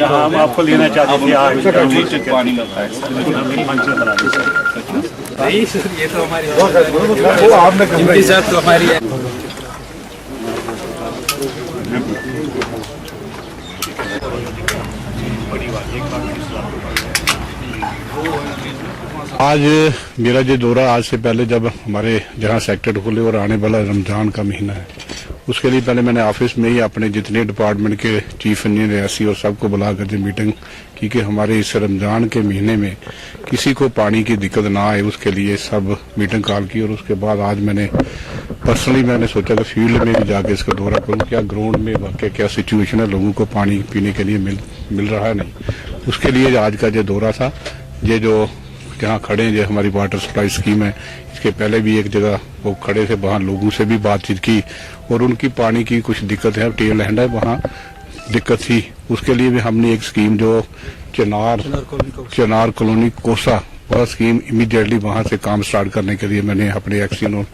हम आपको लेना चाहते थे आप पानी में ये तो हमारी तो हमारी है। आज मेरा जो दौरा आज से पहले जब हमारे जहाँ सेक्टर खुले और आने वाला रमजान का महीना है उसके लिए पहले मैंने ऑफिस में ही अपने जितने डिपार्टमेंट के चीफ इंजीनियर एससी और सबको बुला कर मीटिंग की कि हमारे इस रमजान के महीने में किसी को पानी की दिक्कत ना आए उसके लिए सब मीटिंग कॉल की। और उसके बाद आज मैंने पर्सनली सोचा कि फील्ड में भी जाके इसका दौरा करूँ, क्या ग्राउंड में वाकई क्या सिचुएशन है, लोगों को पानी पीने के लिए मिल रहा है नहीं। उसके लिए आज का जो दौरा था, ये जो जहाँ खड़े हैं जो हमारी वाटर सप्लाई स्कीम है, इसके पहले भी एक जगह वो खड़े थे, वहाँ लोगों से भी बातचीत की और उनकी पानी की कुछ दिक्कत है, टेल लैंड है वहाँ दिक्कत थी। उसके लिए भी हमने एक स्कीम जो चनार कॉलोनी कोसा वह स्कीम इमीडिएटली वहाँ से काम स्टार्ट करने के लिए मैंने अपने एक्शन और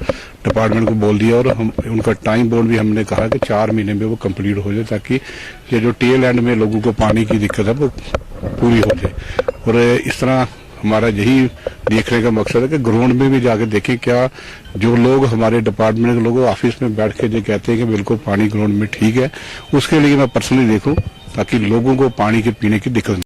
डिपार्टमेंट को बोल दिया और हम उनका टाइम बोर्ड भी हमने कहा कि 4 महीने में वो कंप्लीट हो जाए ताकि ये जो टेल एंड में लोगों को पानी की दिक्कत है वो पूरी हो जाए। और इस तरह हमारा यही देखने का मकसद है कि ग्राउंड में भी जाके देखें क्या जो लोग हमारे डिपार्टमेंट के लोग ऑफिस में बैठ के जो कहते हैं कि बिल्कुल पानी ग्राउंड में ठीक है, उसके लिए मैं पर्सनली देखूं ताकि लोगों को पानी के पीने की दिक्कत